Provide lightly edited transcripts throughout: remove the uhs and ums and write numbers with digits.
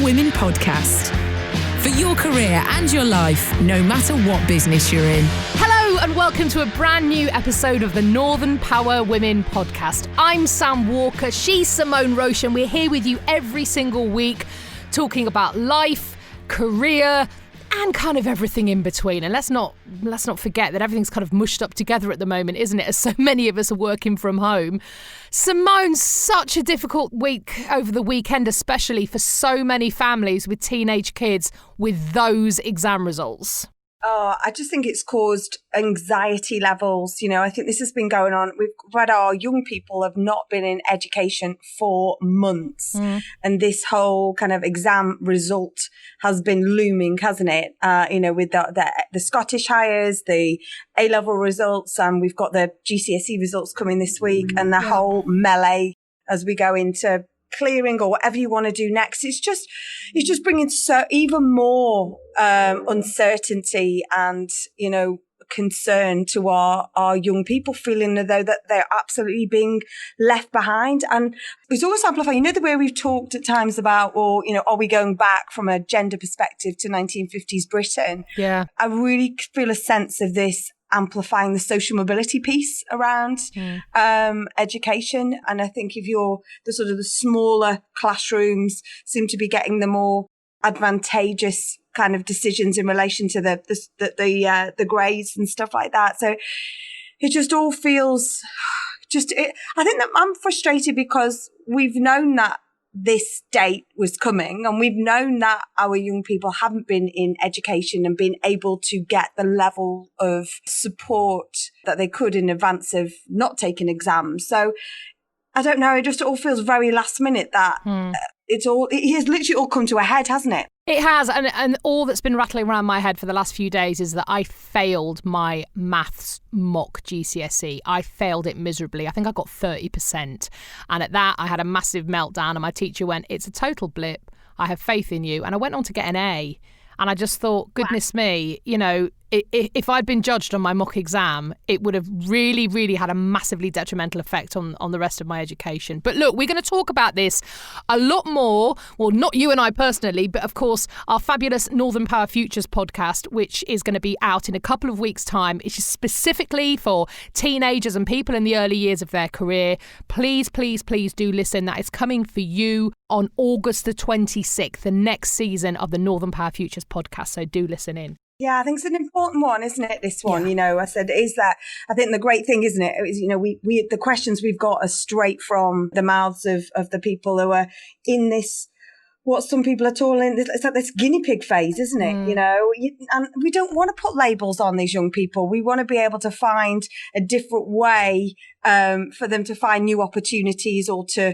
Women podcast. For your career and your life, no matter what business you're in. Hello and welcome to a brand new episode of the Northern Power Women podcast. I'm Sam Walker, she's Simone Roche, and we're here with you every single week talking about life, career, and kind of everything in between. And let's not forget that everything's kind of mushed up together at the moment, isn't it? As so many of us are working from home. Simone, such a difficult week over the weekend, especially for so many families with teenage kids with those exam results. Oh, I just think it's caused anxiety levels. You know, I think this has been going on. We've had our young people have not been in education for months. And this whole kind of exam result has been looming, hasn't it? With the Scottish hires, the A-level results, and we've got the GCSE results coming this week, and the whole melee as we go into clearing or whatever you want to do next. It's just bringing even more uncertainty and, concern to our young people, feeling as though that they're absolutely being left behind. And it's always amplifying, the way we've talked at times about, are we going back from a gender perspective to 1950s Britain? Yeah. I really feel a sense of this amplifying the social mobility piece around education. And I think if you're the sort of the smaller classrooms seem to be getting the more advantageous kind of decisions in relation to the grades and stuff like that. So it just all feels I think that I'm frustrated because we've known that this date was coming, and we've known that our young people haven't been in education and been able to get the level of support that they could in advance of not taking exams. So I don't know, it just all feels very last minute that it has literally all come to a head, hasn't it? It has, and all that's been rattling around my head for the last few days is that I failed my maths mock GCSE. I failed it miserably. I think I got 30%. And at that, I had a massive meltdown, and my teacher went, "It's a total blip. I have faith in you." And I went on to get an A. And I just thought, goodness me, if I'd been judged on my mock exam, it would have really, really had a massively detrimental effect on the rest of my education. But look, we're going to talk about this a lot more. Well, not you and I personally, but of course, our fabulous Northern Power Futures podcast, which is going to be out in a couple of weeks' time. It's specifically for teenagers and people in the early years of their career. Please, please, please do listen. That is coming for you on August the 26th, the next season of the Northern Power Futures podcast. So do listen in. Yeah, I think it's an important one, isn't it? This one, I said, is that I think the great thing, isn't it? Is, we the questions we've got are straight from the mouths of the people who are in this, what some people are calling, it's like this guinea pig phase, isn't it? And we don't want to put labels on these young people. We want to be able to find a different way for them to find new opportunities or to,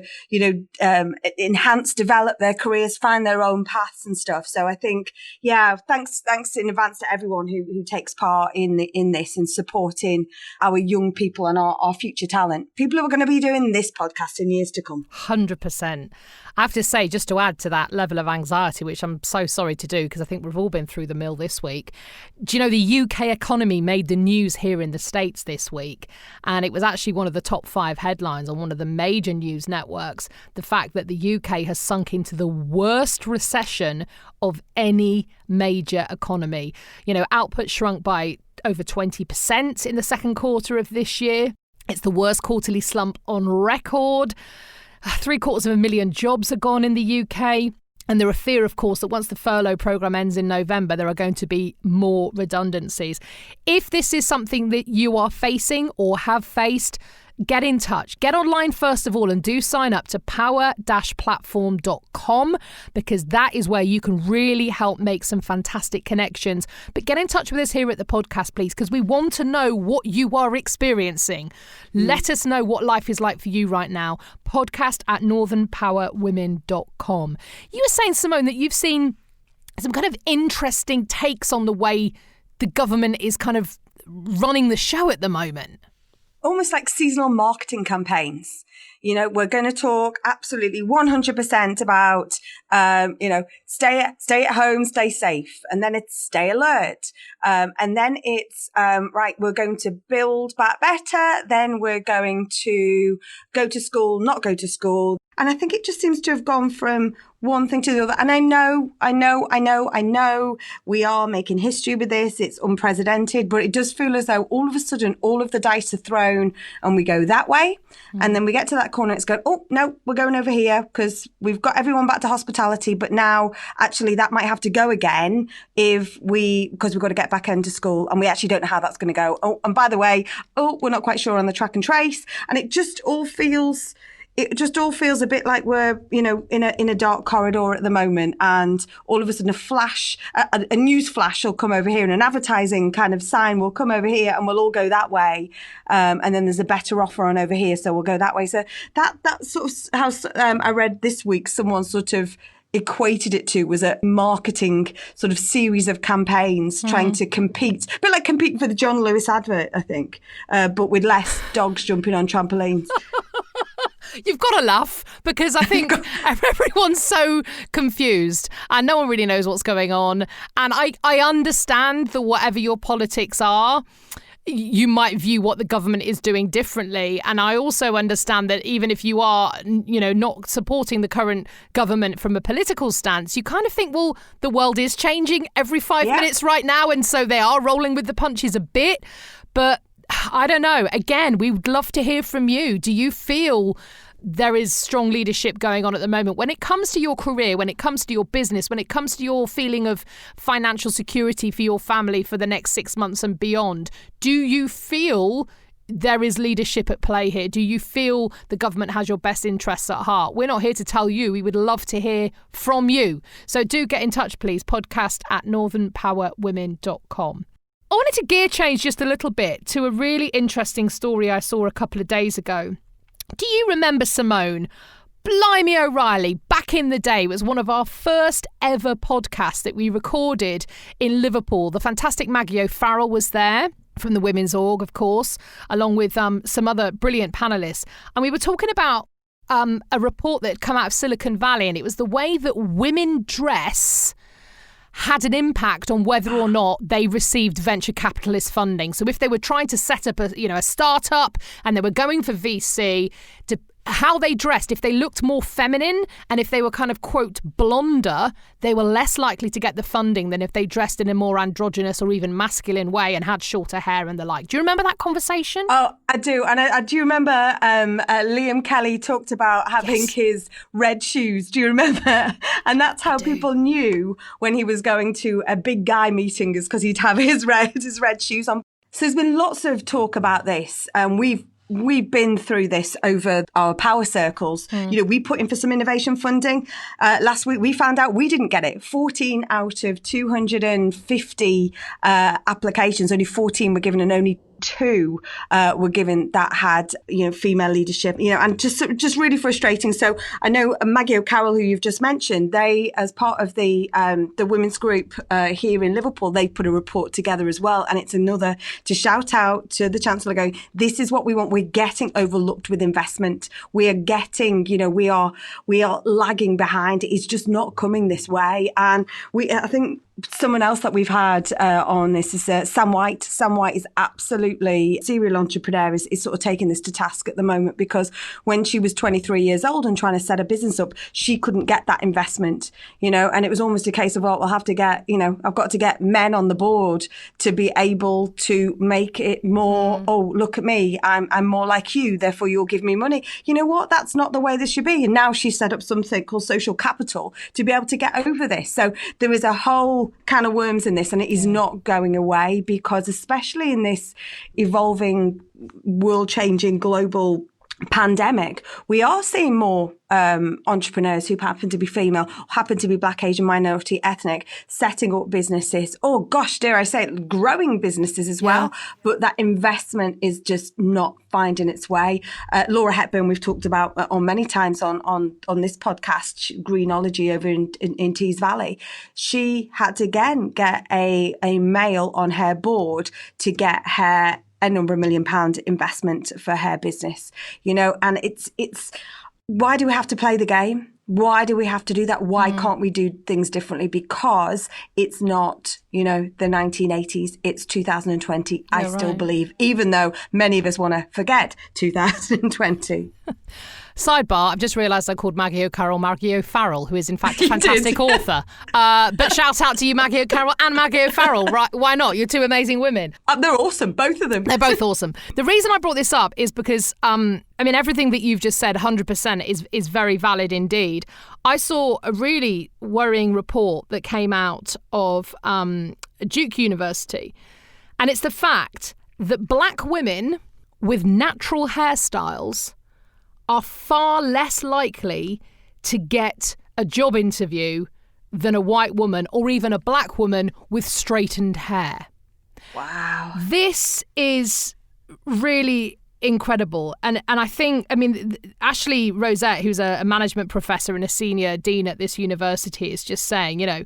enhance, develop their careers, find their own paths and stuff. So I think, thanks in advance to everyone who takes part in this and supporting our young people and our future talent. People who are going to be doing this podcast in years to come. 100%. I have to say, just to add to that level of anxiety, which I'm so sorry to do because I think we've all been through the mill this week. Do you know the UK economy made the news here in the States this week? And it was actually one of the top 5 headlines on one of the major news networks. The fact that the UK has sunk into the worst recession of any major economy. Output shrunk by over 20% in the second quarter of this year. It's the worst quarterly slump on record. 750,000 jobs are gone in the UK. And there are fear, of course, that once the furlough programme ends in November, there are going to be more redundancies. If this is something that you are facing or have faced, get in touch. Get online first of all and do sign up to power-platform.com because that is where you can really help make some fantastic connections. But get in touch with us here at the podcast, please, because we want to know what you are experiencing. Let us know what life is like for you right now. podcast@northernpowerwomen.com. You were saying, Simone, that you've seen some kind of interesting takes on the way the government is kind of running the show at the moment. Almost like seasonal marketing campaigns. We're going to talk absolutely 100% about, stay at home, stay safe. And then it's stay alert. And then it's, we're going to build back better. Then we're going to go to school, not go to school. And I think it just seems to have gone from one thing to the other. And I know we are making history with this. It's unprecedented, but it does feel as though all of a sudden, all of the dice are thrown and we go that way. And then we get to that corner. It's going, oh, no, we're going over here because we've got everyone back to hospitality. But now actually that might have to go again because we've got to get back into school and we actually don't know how that's going to go. Oh, and by the way, we're not quite sure on the track and trace. And it just all feels a bit like we're, in a dark corridor at the moment, and all of a sudden a news flash will come over here and an advertising kind of sign will come over here and we'll all go that way. And then there's a better offer on over here, so we'll go that way. So that's sort of how I read this week, someone sort of equated it to was a marketing sort of series of campaigns trying to compete, a bit like competing for the John Lewis advert, I think, but with less dogs jumping on trampolines. You've got to laugh because I think everyone's so confused and no one really knows what's going on. And I understand that whatever your politics are, you might view what the government is doing differently. And I also understand that even if you are, not supporting the current government from a political stance, you kind of think, well, the world is changing every 5 minutes right now. And so they are rolling with the punches a bit. But I don't know. Again, we would love to hear from you. Do you feel there is strong leadership going on at the moment when it comes to your career, when it comes to your business, when it comes to your feeling of financial security for your family for the next 6 months and beyond? Do you feel there is leadership at play here? Do you feel the government has your best interests at heart? We're not here to tell you. We would love to hear from you. So do get in touch, please. podcast@northernpowerwomen.com. I wanted to gear change just a little bit to a really interesting story I saw a couple of days ago. Do you remember Simone? Blimey O'Reilly, back in the day, was one of our first ever podcasts that we recorded in Liverpool. The fantastic Maggie O'Farrell was there from the Women's Org, of course, along with some other brilliant panellists. And we were talking about a report that had come out of Silicon Valley, and it was the way that women dress had an impact on whether or not they received venture capitalist funding. So if they were trying to set up a startup and they were going for VC, how they dressed, if they looked more feminine and if they were kind of, quote, blonder, they were less likely to get the funding than if they dressed in a more androgynous or even masculine way and had shorter hair and the like. Do you remember that conversation? Oh, I do. And I do remember Liam Kelly talked about having his red shoes. Do you remember? And that's how people knew when he was going to a big guy meeting, is because he'd have his red shoes on. So there's been lots of talk about this. We've been through this over our power circles. We put in for some innovation funding. Last week, we found out we didn't get it. 14 out of 250 applications, only 14 were given, and only 2 were given that had, female leadership, and just really frustrating. So I know Maggie O'Carroll, who you've just mentioned, they, as part of the women's group here in Liverpool, they put a report together as well. And it's another to shout out to the Chancellor going, this is what we want. We're getting overlooked with investment. We are getting, we are lagging behind. It's just not coming this way. And I think someone else that we've had on this is Sam White. Sam White is absolutely serial entrepreneur, is sort of taking this to task at the moment, because when she was 23 years old and trying to set a business up, she couldn't get that investment, and it was almost a case of, well, we'll have to get, I've got to get men on the board to be able to make it more, oh, look at me, I'm more like you, therefore you'll give me money. You know what? That's not the way this should be. And now she's set up something called social capital to be able to get over this. So there is a whole can of worms in this, and it is not going away, because especially in this evolving, world-changing global pandemic, we are seeing more entrepreneurs who happen to be female, happen to be Black, Asian, minority, ethnic, setting up businesses. Oh gosh, dare I say it, growing businesses as well. But that investment is just not finding its way. Laura Hepburn, we've talked about on many times on this podcast, Greenology over in Tees Valley. She had to again get a male on her board to get her a number of £1 million investment for her business, and it's why do we have to play the game? Why do we have to do that? Why can't we do things differently? Because it's not, the 1980s, it's 2020. I still believe, even though many of us want to forget 2020. Sidebar, I've just realised I called Maggie O'Farrell, who is in fact a fantastic author. But shout out to you, Maggie O'Farrell and Maggie O'Farrell. Right? Why not? You're two amazing women. They're awesome, both of them. They're both awesome. The reason I brought this up is because, everything that you've just said, 100% is very valid indeed. I saw a really worrying report that came out of Duke University, and it's the fact that black women with natural hairstyles are far less likely to get a job interview than a white woman or even a black woman with straightened hair. Wow. This is really incredible. And I think, Ashley Rosette, who's a management professor and a senior dean at this university, is just saying,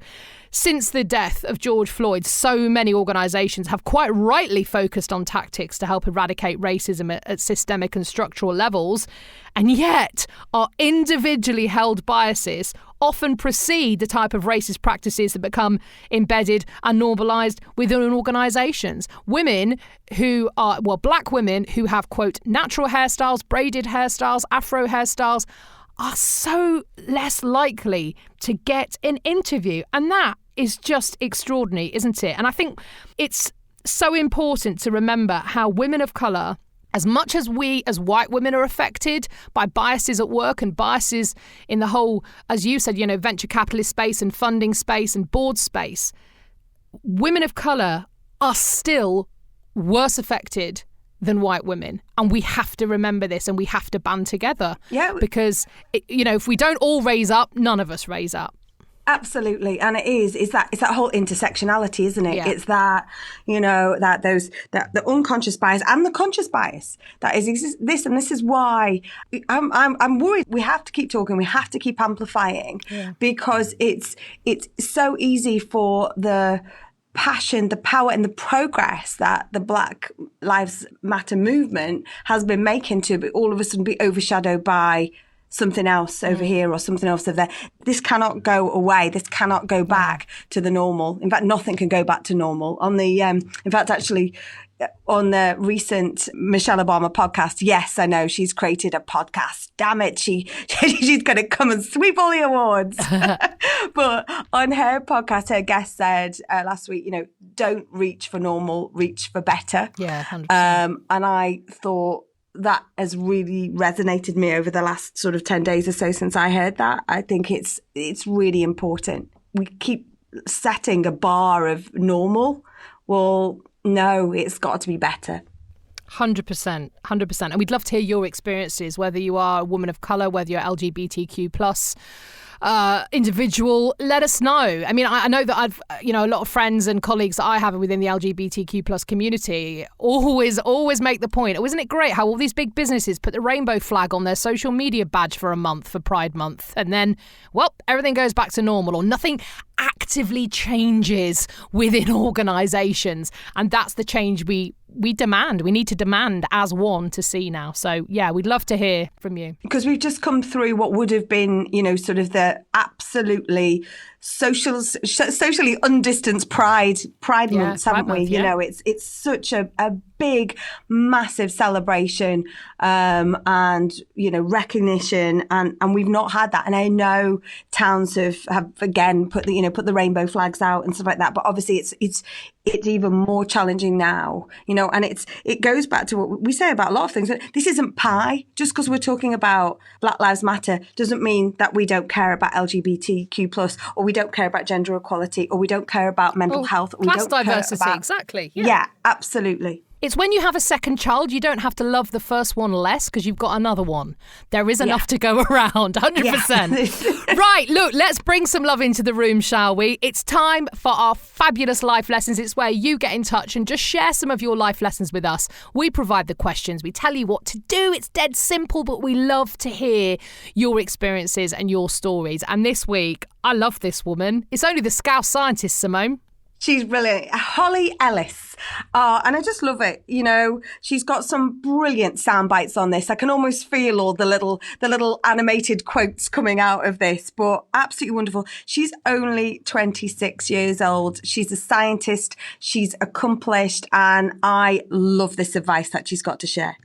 since the death of George Floyd, so many organisations have quite rightly focused on tactics to help eradicate racism at systemic and structural levels. And yet our individually held biases often precede the type of racist practices that become embedded and normalised within organisations. Women who are, black women who have, quote, natural hairstyles, braided hairstyles, afro hairstyles, are so less likely to get an interview. And that is just extraordinary, isn't it? And I think it's so important to remember how women of colour, as much as we as white women are affected by biases at work and biases in the whole, as you said, venture capitalist space and funding space and board space, women of colour are still worse affected than white women. And we have to remember this and we have to band together. Yeah. Because, if we don't all raise up, none of us raise up. Absolutely. And it's that whole intersectionality, isn't it? Yeah. It's that, the unconscious bias and the conscious bias that is this. And this is why I'm worried. We have to keep talking. We have to keep amplifying because it's so easy for the passion, the power and the progress that the Black Lives Matter movement has been making to all of a sudden be overshadowed by something else over here or something else over there. This cannot go away. This cannot go back to the normal. In fact, nothing can go back to normal. On the recent Michelle Obama podcast, yes, I know she's created a podcast. Damn it, she's going to come and sweep all the awards. But on her podcast, her guest said last week, don't reach for normal, reach for better. Yeah, 100%. And I thought that has really resonated me over the last sort of 10 days or so since I heard that. I think it's really important. We keep setting a bar of normal. Well, no, it's got to be better. 100%. And we'd love to hear your experiences, whether you are a woman of colour, whether you're LGBTQ plus individual. Let us know. I know that I've, a lot of friends and colleagues that I have within the LGBTQ plus community always make the point. Oh, isn't it great how all these big businesses put the rainbow flag on their social media badge for a month, for Pride Month, and then, everything goes back to normal, or nothing actively changes within organisations. And that's the change we demand. We need to demand as one to see now. So, yeah, we'd love to hear from you. Because we've just come through what would have been, sort of the absolutely socially undistanced Pride months, haven't we? Yeah. It's such a big, massive celebration and, recognition. And we've not had that. And I know towns have again put the rainbow flags out and stuff like that. But obviously it's even more challenging now, and it goes back to what we say about a lot of things. This isn't pie. Just because we're talking about Black Lives Matter doesn't mean that we don't care about LGBTQ plus, or we don't care about gender equality, or we don't care about mental health. Or class diversity, exactly. Yeah, absolutely. It's when you have a second child, you don't have to love the first one less because you've got another one. There is enough to go around, 100%. Yeah. Right, look, let's bring some love into the room, shall we? It's time for our fabulous life lessons. It's where you get in touch and just share some of your life lessons with us. We provide the questions. We tell you what to do. It's dead simple, but we love to hear your experiences and your stories. And this week, I love this woman. It's only the Scouse Scientist, Simone. She's brilliant. Holly Ellis. And I just love it. She's got some brilliant sound bites on this. I can almost feel all the little animated quotes coming out of this, but absolutely wonderful. She's only 26 years old. She's a scientist. She's accomplished. And I love this advice that she's got to share.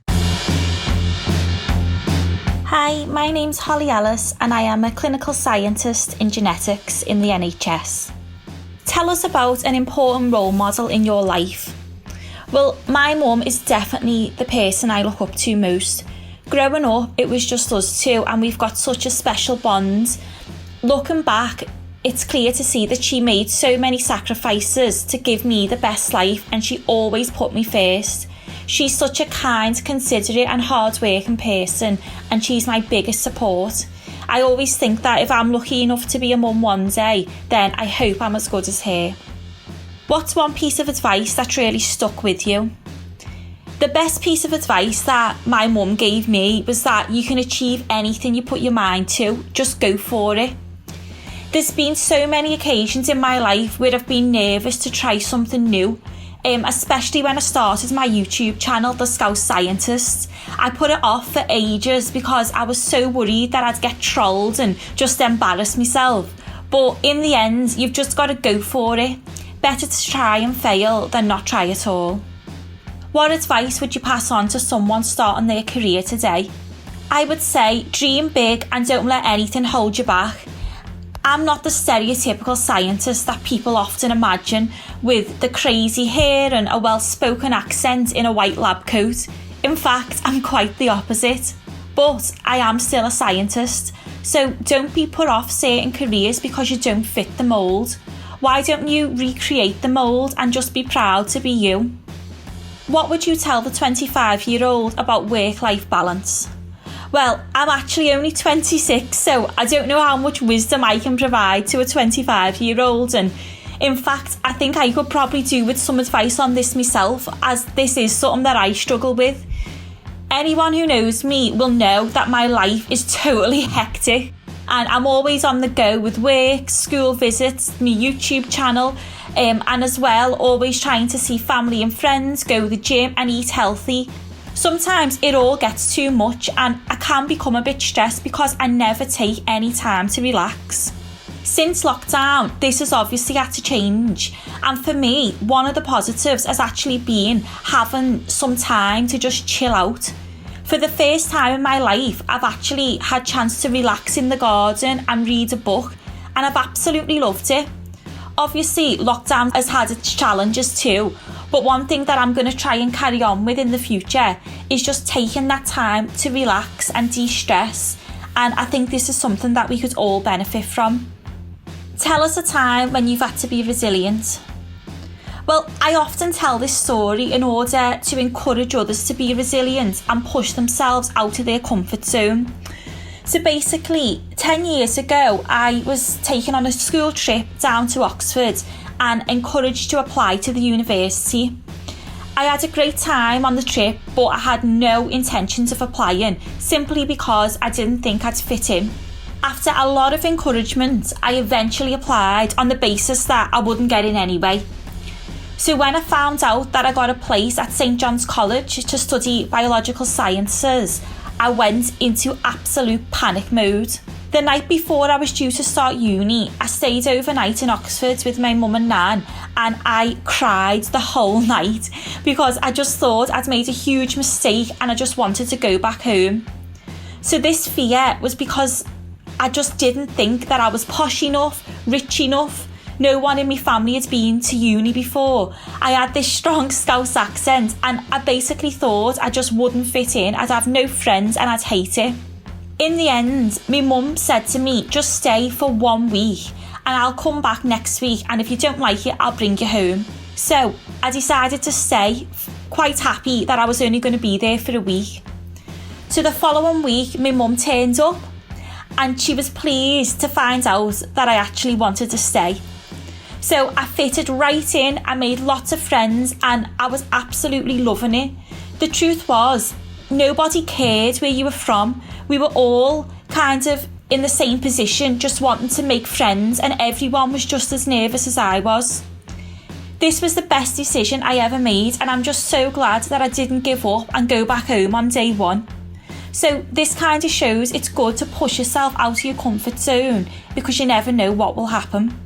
Hi, my name's Holly Ellis and I am a clinical scientist in genetics in the NHS. Tell us about an important role model in your life. Well, my mum is definitely the person I look up to most. Growing up, it was just us two and we've got such a special bond. Looking back, it's clear to see that she made so many sacrifices to give me the best life and she always put me first. She's such a kind, considerate and hard-working person and she's my biggest support. I always think that if I'm lucky enough to be a mum one day, then I hope I'm as good as her. What's one piece of advice that really stuck with you? The best piece of advice that my mum gave me was that you can achieve anything you put your mind to, just go for it. There's been so many occasions in my life where I've been nervous to try something new, especially when I started my YouTube channel, The Scouse Scientist. I put it off for ages because I was so worried that I'd get trolled and just embarrass myself. But in the end, you've just got to go for it. Better to try and fail than not try at all. What advice would you pass on to someone starting their career today? I would say dream big and don't let anything hold you back. I'm not the stereotypical scientist that people often imagine with the crazy hair and a well-spoken accent in a white lab coat. In fact, I'm quite the opposite. But I am still a scientist, so don't be put off certain careers because you don't fit the mould. Why don't you recreate the mould and just be proud to be you? What would you tell the 25-year-old about work-life balance? Well, I'm actually only 26, so I don't know how much wisdom I can provide to a 25-year-old. And in fact, I think I could probably do with some advice on this myself, as this is something that I struggle with. Anyone who knows me will know that my life is totally hectic. And I'm always on the go with work, school visits, my YouTube channel, and as well, always trying to see family and friends, go to the gym and eat healthy. Sometimes it all gets too much and I can become a bit stressed because I never take any time to relax. Since lockdown, this has obviously had to change. And for me, one of the positives has actually been having some time to just chill out. For the first time in my life, I've actually had a chance to relax in the garden and read a book, and I've absolutely loved it. Obviously, lockdown has had its challenges too, but one thing that I'm going to try and carry on with in the future is just taking that time to relax and de-stress, and I think this is something that we could all benefit from. Tell us a time when you've had to be resilient. Well, I often tell this story in order to encourage others to be resilient and push themselves out of their comfort zone. So basically, 10 years ago, I was taken on a school trip down to Oxford and encouraged to apply to the university. I had a great time on the trip, but I had no intentions of applying simply because I didn't think I'd fit in. After a lot of encouragement, I eventually applied on the basis that I wouldn't get in anyway. So when I found out that I got a place at St John's College to study biological sciences, I went into absolute panic mode. The night before I was due to start uni, I stayed overnight in Oxford with my mum and nan, and I cried the whole night because I just thought I'd made a huge mistake and I just wanted to go back home. So this fear was because I just didn't think that I was posh enough, rich enough. No one in my family had been to uni before. I had this strong Scouse accent and I basically thought I just wouldn't fit in. I'd have no friends and I'd hate it. In the end, my mum said to me, just stay for 1 week and I'll come back next week, and if you don't like it, I'll bring you home. So I decided to stay, quite happy that I was only going to be there for a week. So the following week, my mum turned up and she was pleased to find out that I actually wanted to stay. So I fitted right in, I made lots of friends and I was absolutely loving it. The truth was, nobody cared where you were from. We were all kind of in the same position, just wanting to make friends, and everyone was just as nervous as I was. This was the best decision I ever made, and I'm just so glad that I didn't give up and go back home on day one. So this kind of shows it's good to push yourself out of your comfort zone because you never know what will happen.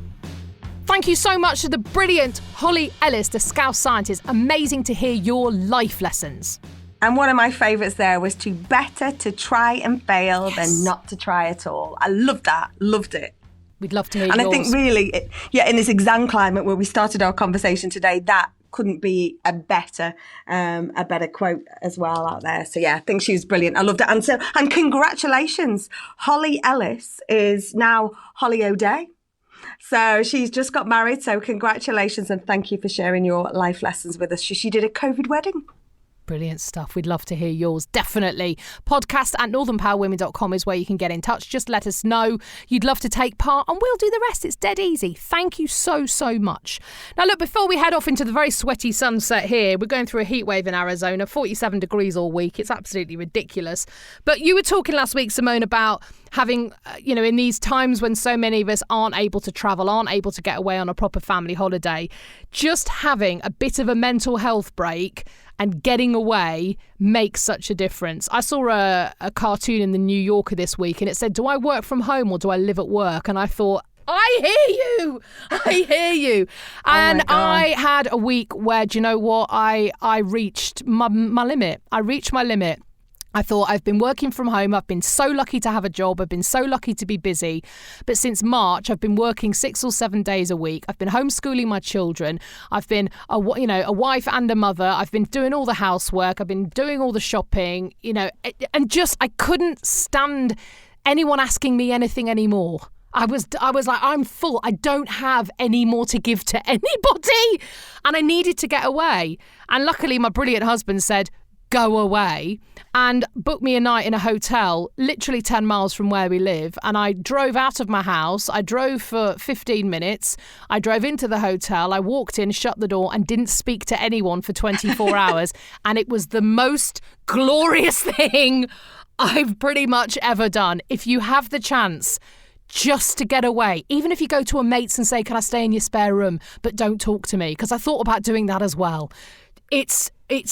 Thank you so much to the brilliant Holly Ellis, the Scouse Scientist. Amazing to hear your life lessons. And one of my favourites there was better to try and fail than not to try at all. I loved that. Loved it. We'd love to hear and yours. I think really, in this exam climate where we started our conversation today, that couldn't be a better quote as well out there. So I think she was brilliant. I loved it. And congratulations. Holly Ellis is now Holly O'Day. So she's just got married. So congratulations and thank you for sharing your life lessons with us. She did a COVID wedding. Brilliant stuff. We'd love to hear yours. Definitely. Podcast@northernpowerwomen.com is where you can get in touch. Just let us know you'd love to take part and we'll do the rest. It's dead easy. Thank you so much. Now, look, before we head off into the very sweaty sunset here, we're going through a heat wave in Arizona, 47 degrees all week. It's absolutely ridiculous. But you were talking last week, Simone, about having, in these times when so many of us aren't able to travel, aren't able to get away on a proper family holiday, just having a bit of a mental health break and getting away makes such a difference. I saw a cartoon in the New Yorker this week and it said, do I work from home or do I live at work? And I thought, I hear you. And I had a week where, do you know what? I reached my limit. I reached my limit. I thought, I've been working from home. I've been so lucky to have a job. I've been so lucky to be busy. But since March, I've been working 6 or 7 days a week. I've been homeschooling my children. I've been a wife and a mother. I've been doing all the housework. I've been doing all the shopping, and just I couldn't stand anyone asking me anything anymore. I was like, I'm full. I don't have any more to give to anybody. And I needed to get away. And luckily, my brilliant husband said, go away, and booked me a night in a hotel literally 10 miles from where we live. And I drove out of my house. I drove for 15 minutes. I drove into the hotel. I walked in, shut the door and didn't speak to anyone for 24 hours. And it was the most glorious thing I've pretty much ever done. If you have the chance just to get away, even if you go to a mate's and say, can I stay in your spare room, but don't talk to me, because I thought about doing that as well. It's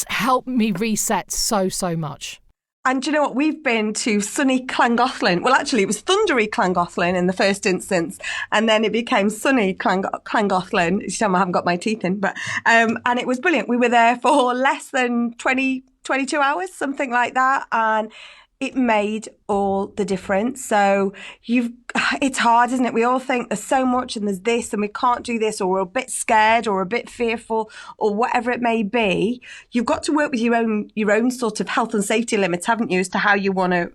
helped me reset so much. And do you know what? We've been to sunny Llangollen. Well, actually, it was thundery Llangollen in the first instance, and then it became sunny Llangollen. I haven't got my teeth in, but and it was brilliant. We were there for less than 22 hours, something like that, and it made all the difference. So it's hard, isn't it? We all think there's so much and there's this and we can't do this, or we're a bit scared or a bit fearful or whatever it may be. You've got to work with your own sort of health and safety limits, haven't you, as to how you want to,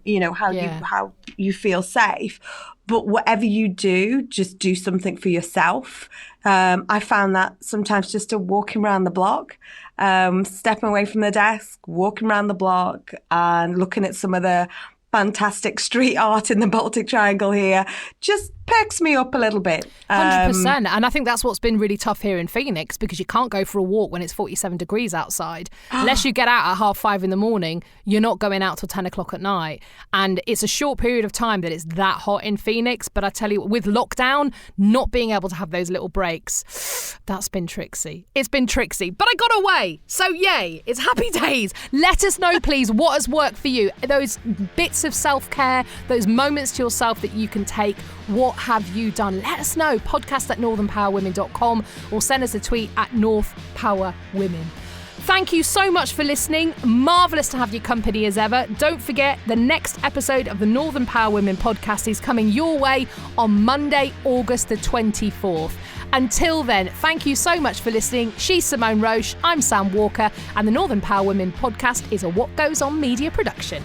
how you feel safe. But whatever you do, just do something for yourself. I found that sometimes just walking around the block, stepping away from the desk, walking around the block and looking at some of the fantastic street art in the Baltic Triangle here just perks me up a little bit. 100%. And I think that's what's been really tough here in Phoenix, because you can't go for a walk when it's 47 degrees outside. Unless you get out at 5:30 in the morning, you're not going out till 10 o'clock at night. And it's a short period of time that it's that hot in Phoenix. But I tell you, with lockdown, not being able to have those little breaks, that's been tricksy. It's been tricksy. But I got away. So yay, it's happy days. Let us know, please, what has worked for you. Those bits of self-care, those moments to yourself that you can take. What have you done? Let us know. podcast@northernpowerwomen.com or send us a tweet at northpowerwomen. Thank you so much for listening. Marvellous to have your company as ever. Don't forget, the next episode of the Northern Power Women podcast is coming your way on Monday, August the 24th. Until then, thank you so much for listening. She's Simone Roche, I'm Sam Walker, and the Northern Power Women podcast is a What Goes On media production.